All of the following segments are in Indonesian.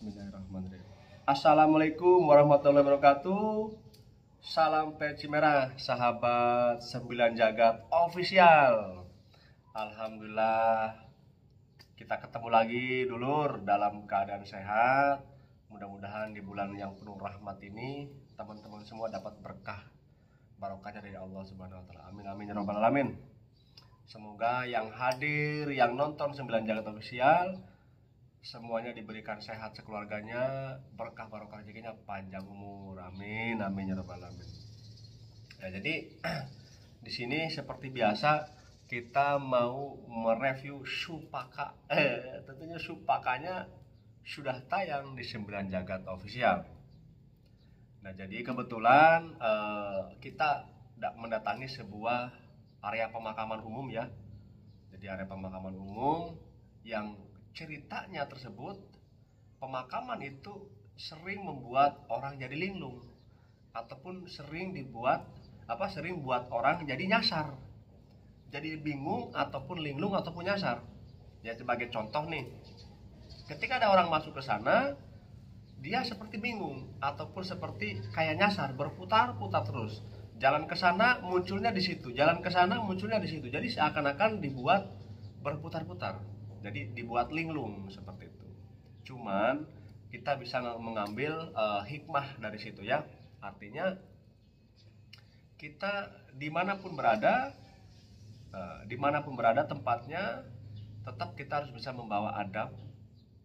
Bismillahirrahmanirrahim. Assalamualaikum warahmatullahi wabarakatuh. Salam peci merah, sahabat Sembilan Jagat Official. Alhamdulillah kita ketemu lagi dulur dalam keadaan sehat. Mudah-mudahan di bulan yang penuh rahmat ini teman-teman semua dapat berkah barokahnya dari Allah Subhanahu wa taala. Amin amin ya rabbal alamin. Semoga yang hadir, yang nonton Sembilan Jagat Official semuanya diberikan sehat sekeluarganya, berkah barokah rezekinya, panjang umur. Amin amin ya rabbal alamin. Nah, jadi di sini seperti biasa kita mau mereview Supaka. Tentunya Supakanya sudah tayang di Sembilan Jagat Official. Nah, jadi kebetulan kita mendatangi sebuah area pemakaman umum ya. Jadi area pemakaman umum yang ceritanya tersebut, pemakaman itu sering membuat orang jadi linglung ataupun sering buat orang jadi nyasar, jadi bingung ataupun linglung ataupun nyasar. Ya, sebagai contoh nih, ketika ada orang masuk ke sana, dia seperti bingung ataupun seperti kayak nyasar, berputar-putar terus. Jalan ke sana munculnya di situ, jalan ke sana munculnya di situ. Jadi seakan-akan dibuat berputar-putar. Jadi dibuat linglung seperti itu. Cuman kita bisa mengambil hikmah dari situ ya. Artinya kita dimanapun berada tempatnya, tetap kita harus bisa membawa adab,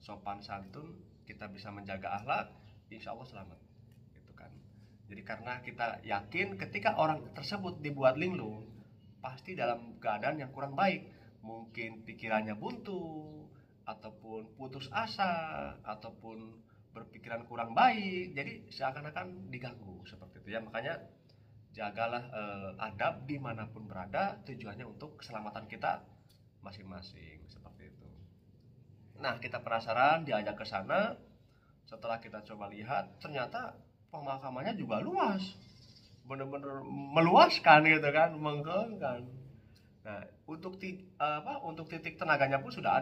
sopan santun, kita bisa menjaga akhlak, insya Allah selamat. Gitu kan. Jadi karena kita yakin ketika orang tersebut dibuat linglung, pasti dalam keadaan yang kurang baik. Mungkin pikirannya buntu, ataupun putus asa, ataupun berpikiran kurang baik. Jadi seakan-akan diganggu seperti itu ya. Makanya jagalah adab dimanapun berada, tujuannya untuk keselamatan kita masing-masing seperti itu. Nah, kita penasaran diajak ke sana. Setelah kita coba lihat, ternyata pemakamannya juga luas, bener-bener meluaskan gitu kan, mengganggu. Nah, untuk titik tenaganya pun sudah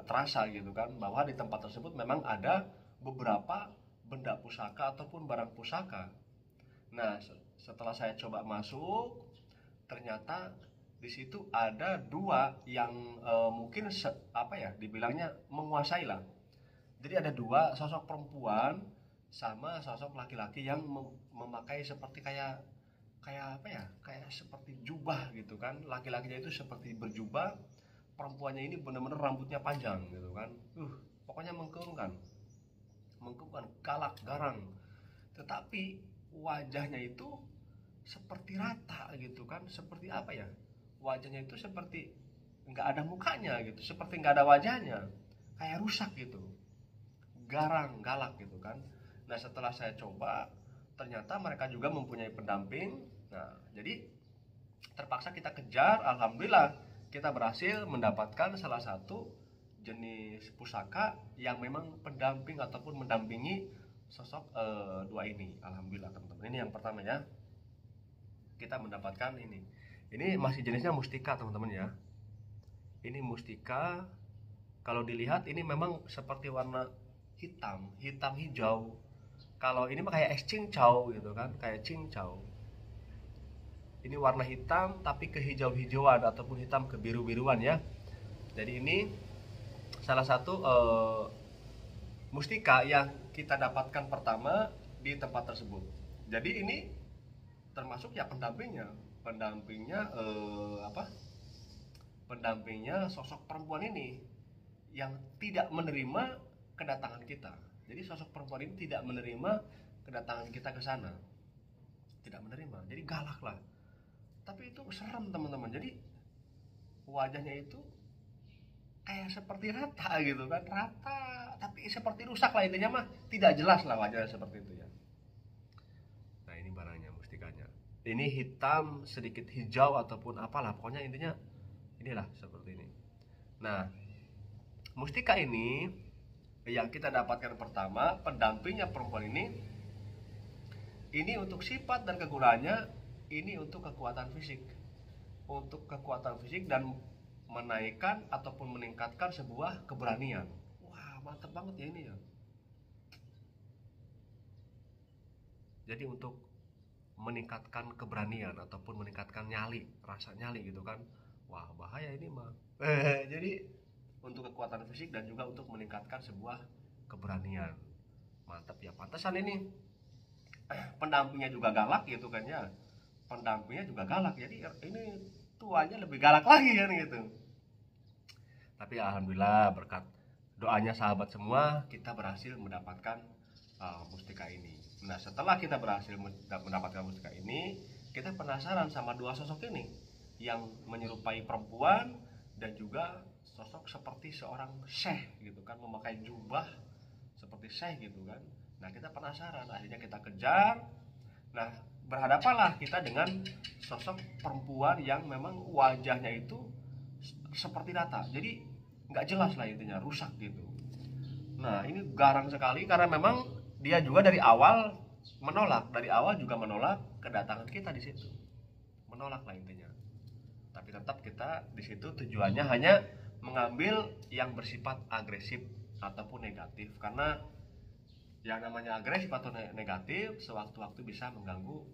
terasa gitu kan, bahwa di tempat tersebut memang ada beberapa benda pusaka ataupun barang pusaka. Nah, setelah saya coba masuk, ternyata di situ ada dua yang mungkin dibilangnya menguasai lah. Jadi ada dua sosok perempuan sama sosok laki-laki yang memakai seperti kayak seperti jubah gitu kan. Laki-lakinya itu seperti berjubah, perempuannya ini benar-benar rambutnya panjang gitu kan. Pokoknya mengkerungkan, galak, garang. Tetapi wajahnya itu seperti rata gitu kan. Seperti apa ya? Wajahnya itu seperti nggak ada mukanya gitu, seperti nggak ada wajahnya, kayak rusak gitu, garang, galak gitu kan. Nah, setelah saya coba, ternyata mereka juga mempunyai pendamping. Nah, jadi terpaksa kita kejar. Alhamdulillah kita berhasil mendapatkan salah satu jenis pusaka yang memang pendamping ataupun mendampingi sosok dua ini. Alhamdulillah teman-teman. Ini yang pertama ya, kita mendapatkan ini masih jenisnya mustika teman-teman ya. Ini mustika, kalau dilihat ini memang seperti warna hitam hijau. Kalau ini mah kayak es cincau gitu kan, kayak cincau. Ini warna hitam tapi kehijau-hijauan ataupun hitam kebiru-biruan ya. Jadi ini salah satu mustika yang kita dapatkan pertama di tempat tersebut. Jadi ini termasuk ya pendampingnya sosok perempuan ini yang tidak menerima kedatangan kita. Jadi sosok perempuan ini tidak menerima kedatangan kita ke sana, tidak menerima. Jadi galak lah. Tapi itu serem teman-teman. Jadi wajahnya itu kayak seperti rata gitu kan, rata tapi seperti rusak lah, intinya mah tidak jelas lah wajahnya seperti itu ya. Nah, ini barangnya, mustikanya. Ini hitam sedikit hijau ataupun apalah, pokoknya intinya inilah seperti ini. Nah, mustika ini yang kita dapatkan pertama, pendampingnya perempuan ini untuk sifat dan kegunaannya, ini untuk kekuatan fisik, dan menaikkan ataupun meningkatkan sebuah keberanian. Wah, mantap banget ya ini ya. Jadi untuk meningkatkan keberanian ataupun meningkatkan nyali, rasa nyali gitu kan. Wah, bahaya ini mah. Jadi untuk kekuatan fisik dan juga untuk meningkatkan sebuah keberanian. Mantap ya, pantesan ini pendampingnya juga galak gitu kan ya. Pendampingnya juga galak. Jadi ini tuanya lebih galak lagi kan gitu. Tapi alhamdulillah berkat doanya sahabat semua kita berhasil mendapatkan mustika ini. Nah, setelah kita berhasil mendapatkan mustika ini, kita penasaran sama dua sosok ini yang menyerupai perempuan dan juga sosok seperti seorang syekh gitu kan, memakai jubah seperti syekh gitu kan. Nah, kita penasaran, akhirnya kita kejar. Nah, berhadapanlah kita dengan sosok perempuan yang memang wajahnya itu seperti rata, jadi nggak jelas lah intinya, rusak gitu. Nah, ini garang sekali karena memang dia juga dari awal juga menolak kedatangan kita di situ, menolak lah intinya. Tapi tetap kita di situ tujuannya hanya mengambil yang bersifat agresif ataupun negatif, karena yang namanya agresif atau negatif sewaktu-waktu bisa mengganggu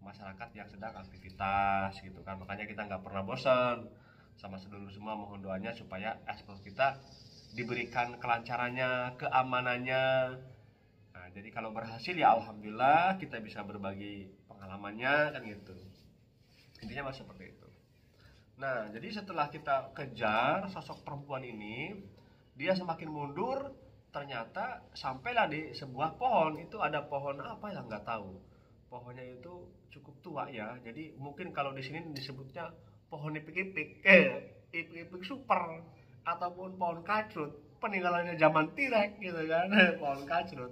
masyarakat yang sedang aktivitas gitu kan. Makanya kita nggak pernah bosan sama sedulur semua mohon doanya supaya ekspor kita diberikan kelancarannya, keamanannya. Nah, jadi kalau berhasil ya alhamdulillah kita bisa berbagi pengalamannya kan gitu. Intinya mas seperti itu. Nah, jadi setelah kita kejar sosok perempuan ini, dia semakin mundur, ternyata sampailah di sebuah pohon. Itu ada pohon apa ya nggak tahu. Pohonnya itu cukup tua ya. Jadi mungkin kalau di sini disebutnya pohon ipik-ipik, ipik-ipik super ataupun pohon kacrut, peninggalannya zaman Tirek gitu kan, pohon kacrut.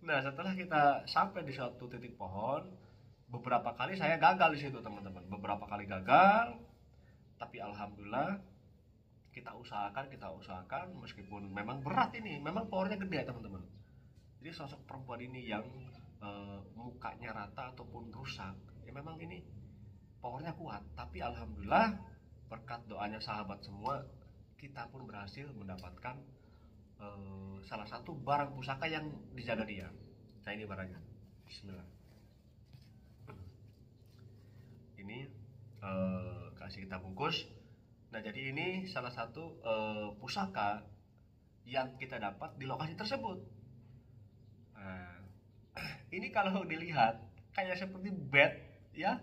Nah, setelah kita sampai di suatu titik pohon, beberapa kali saya gagal di situ teman-teman, beberapa kali gagal, tapi alhamdulillah kita usahakan meskipun memang berat ini, memang powernya gede teman-teman. Jadi sosok perempuan ini yang mukanya rata ataupun rusak, ya memang ini powernya kuat, tapi alhamdulillah berkat doanya sahabat semua kita pun berhasil mendapatkan salah satu barang pusaka yang dijaga dia. Nah, ini barangnya. Bismillah. Ini kasih kita bungkus. Nah, jadi ini salah satu pusaka yang kita dapat di lokasi tersebut. Nah, ini kalau dilihat kayak seperti bed ya,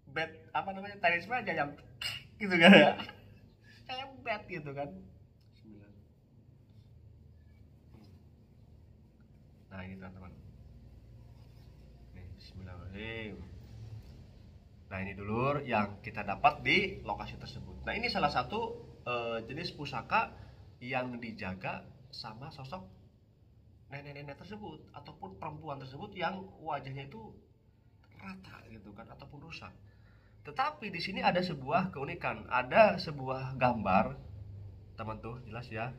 bed apa namanya, talisman aja yang gitu kan ya, kayak bed gitu kan. Bismillah. Nah, ini teman-teman. Nih, bismillahirrahmanirrahim. Nah, ini dulur yang kita dapat di lokasi tersebut. Nah, ini salah satu jenis pusaka yang dijaga sama sosok nenek-nenek tersebut ataupun perempuan tersebut yang wajahnya itu rata gitu kan ataupun rusak. Tetapi di sini ada sebuah keunikan, ada sebuah gambar, teman tuh jelas ya.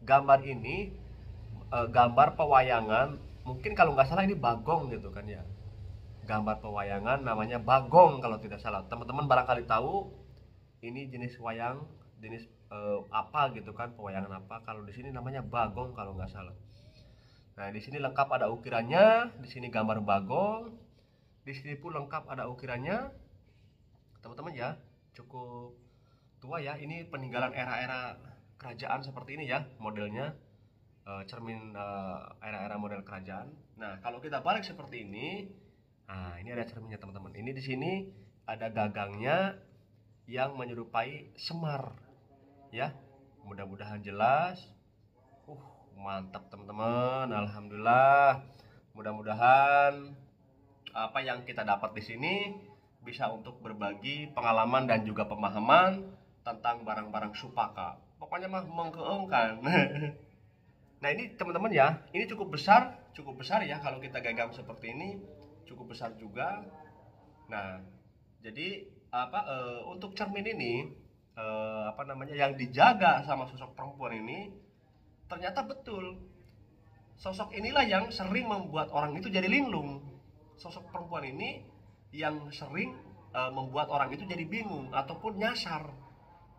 Gambar ini gambar pewayangan, mungkin kalau nggak salah ini bagong gitu kan ya. Gambar pewayangan namanya bagong kalau tidak salah. Teman-teman barangkali tahu ini jenis wayang, jenis apa gitu kan, pewayangan apa. Kalau di sini namanya bagong kalau nggak salah. Nah, di sini lengkap ada ukirannya, di sini gambar bagong, di sini pun lengkap ada ukirannya. Teman-teman ya, cukup tua ya. Ini peninggalan era-era kerajaan seperti ini ya modelnya, cermin era-era model kerajaan. Nah, kalau kita balik seperti ini, nah ini ada cerminnya teman-teman. Ini di sini ada gagangnya yang menyerupai Semar ya. Mudah-mudahan jelas. Mantap teman-teman, alhamdulillah. Mudah-mudahan apa yang kita dapat di sini bisa untuk berbagi pengalaman dan juga pemahaman tentang barang-barang supaka. Pokoknya mah mengkeungkan. Nah, ini teman-teman ya, ini cukup besar ya kalau kita gagang seperti ini, cukup besar juga. Nah, jadi untuk cermin ini yang dijaga sama sosok perempuan ini, ternyata betul sosok inilah yang sering membuat orang itu jadi linglung. Sosok perempuan ini yang sering membuat orang itu jadi bingung ataupun nyasar,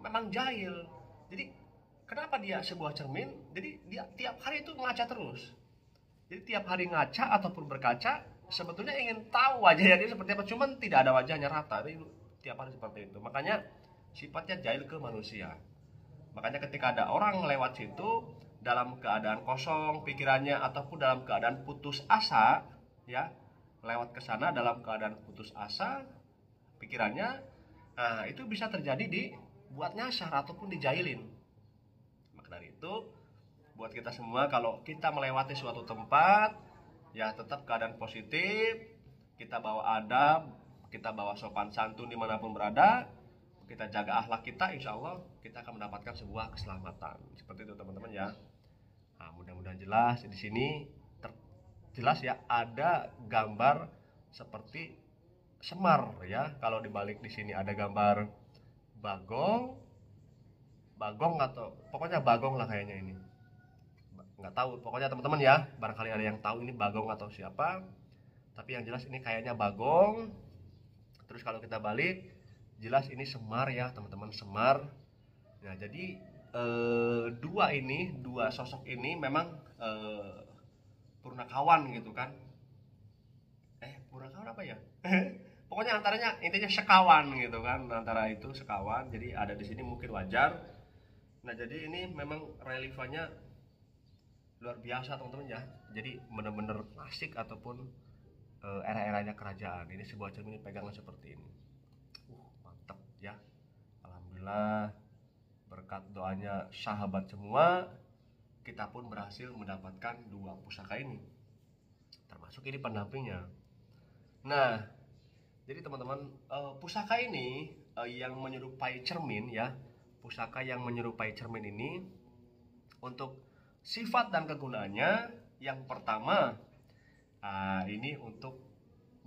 memang jahil. Jadi kenapa dia sebuah cermin, jadi dia tiap hari itu ngaca terus. Jadi tiap hari ngaca ataupun berkaca sebetulnya ingin tahu wajahnya dia seperti apa, cuman tidak ada wajahnya rata. Jadi tiap hari seperti itu. Makanya sifatnya jahil ke manusia. Makanya ketika ada orang lewat situ dalam keadaan kosong pikirannya ataupun dalam keadaan putus asa, ya, lewat ke sana dalam keadaan putus asa pikirannya, nah itu bisa terjadi di buat nyasar ataupun dijailin. Maka dari itu buat kita semua, kalau kita melewati suatu tempat, ya tetap keadaan positif, kita bawa adab, kita bawa sopan santun dimanapun berada, kita jaga akhlak kita, insya Allah kita akan mendapatkan sebuah keselamatan. Seperti itu teman-teman ya. Nah, mudah-mudahan jelas di sini jelas ya, ada gambar seperti Semar ya. Kalau dibalik di sini ada gambar Bagong atau pokoknya Bagong lah kayaknya ini. Nggak tahu, pokoknya teman-teman ya, barangkali ada yang tahu ini Bagong atau siapa. Tapi yang jelas ini kayaknya Bagong. Terus kalau kita balik, jelas ini Semar ya teman-teman, Semar. Nah jadi dua sosok ini memang purnakawan gitu kan. Purnakawan apa ya? Pokoknya antaranya intinya sekawan gitu kan, antara itu sekawan. Jadi ada di sini mungkin wajar. Nah jadi ini memang reliefnya luar biasa teman-teman ya. Jadi benar-benar klasik ataupun era-eranya kerajaan. Ini sebuah cermin pegangan seperti ini. Mantap ya. Alhamdulillah berkat doanya sahabat semua, kita pun berhasil mendapatkan dua pusaka ini. Termasuk ini pendampingnya. Nah, jadi teman-teman, pusaka ini yang menyerupai cermin ya. Pusaka yang menyerupai cermin ini untuk sifat dan kegunaannya, yang pertama ini untuk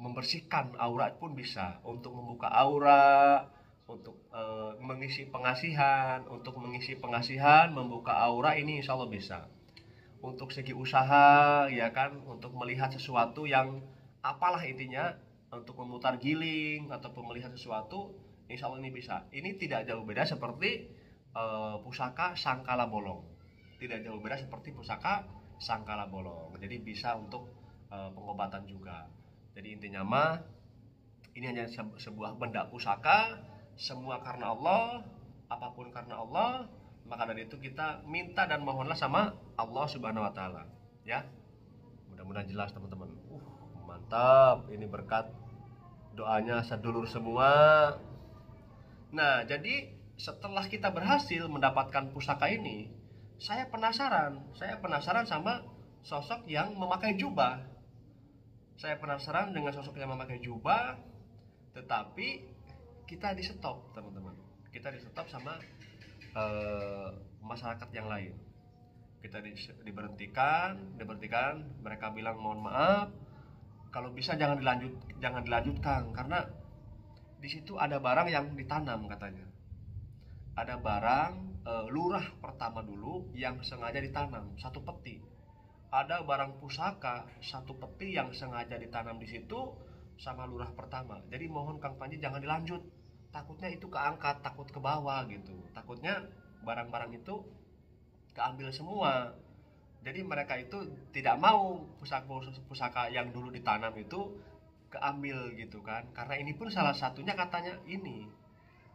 membersihkan aura pun bisa, untuk membuka aura, untuk mengisi pengasihan, membuka aura, ini insya Allah bisa. Untuk segi usaha ya kan, untuk melihat sesuatu yang apalah intinya, untuk memutar giling ataupun melihat sesuatu, insya Allah ini bisa. Ini tidak jauh beda seperti pusaka sangkala bolong. Tidak jauh beda seperti pusaka sangkala bolong. Jadi bisa untuk pengobatan juga. Jadi intinya mah ini hanya sebuah benda pusaka, semua karena Allah, apapun karena Allah. Maka dari itu kita minta dan mohonlah sama Allah Subhanahu wa taala, ya. Mudah-mudahan jelas teman-teman. Mantap, ini berkat doanya sedulur semua. Nah, jadi setelah kita berhasil mendapatkan pusaka ini, saya penasaran sama sosok yang memakai jubah. Saya penasaran dengan sosok yang memakai jubah, tetapi kita di stop teman-teman. Kita di stop sama masyarakat yang lain. Kita diberhentikan. Mereka bilang mohon maaf, kalau bisa jangan dilanjutkan karena di situ ada barang yang ditanam katanya. Ada barang lurah pertama dulu yang sengaja ditanam satu peti. Ada barang pusaka satu peti yang sengaja ditanam di situ sama lurah pertama. Jadi mohon Kang Panji jangan dilanjut. Takutnya itu keangkat, takut ke bawah gitu. Takutnya barang-barang itu keambil semua. Jadi mereka itu tidak mau pusaka yang dulu ditanam itu keambil gitu kan. Karena ini pun salah satunya katanya ini.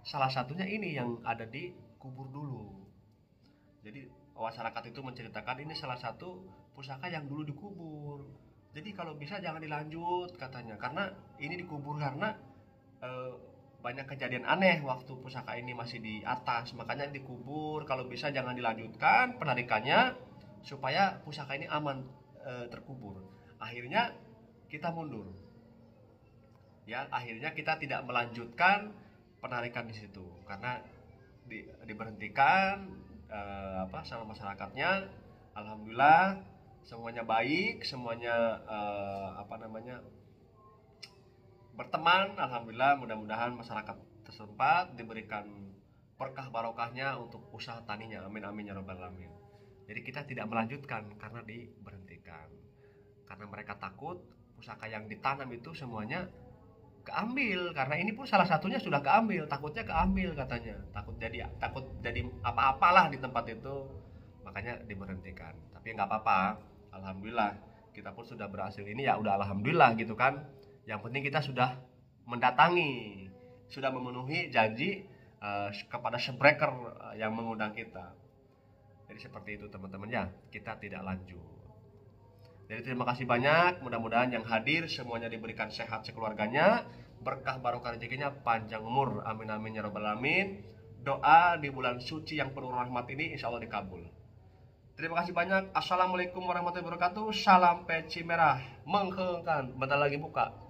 Salah satunya ini yang ada di kubur dulu. Jadi masyarakat itu menceritakan ini salah satu pusaka yang dulu dikubur. Jadi kalau bisa jangan dilanjut katanya. Karena ini dikubur karena banyak kejadian aneh waktu pusaka ini masih di atas, makanya dikubur. Kalau bisa jangan dilanjutkan penarikannya supaya pusaka ini aman terkubur. Akhirnya kita mundur. Ya, akhirnya kita tidak melanjutkan penarikan di situ karena diberhentikan sama masyarakatnya. Alhamdulillah semuanya baik, semuanya berteman. Alhamdulillah, mudah-mudahan masyarakat tersempat diberikan berkah barokahnya untuk usaha taninya. Amin amin ya rabbal alamin. Jadi kita tidak melanjutkan karena diberhentikan. Karena mereka takut pusaka yang ditanam itu semuanya keambil. Karena ini pun salah satunya sudah keambil, takutnya keambil katanya. Takut jadi apa-apalah di tempat itu. Makanya diberhentikan. Tapi nggak apa-apa. Alhamdulillah kita pun sudah berhasil ini ya udah alhamdulillah gitu kan. Yang penting kita sudah mendatangi, sudah memenuhi janji kepada Shipbreaker yang mengundang kita. Jadi seperti itu teman-teman ya, kita tidak lanjut. Jadi terima kasih banyak, mudah-mudahan yang hadir semuanya diberikan sehat sekeluarganya, berkah barokah rezekinya, panjang umur, amin amin ya rabbal alamin. Doa di bulan suci yang penuh rahmat ini insya Allah dikabul. Terima kasih banyak. Assalamualaikum warahmatullahi wabarakatuh. Salam peci merah. Menghengkan. Bentar lagi buka.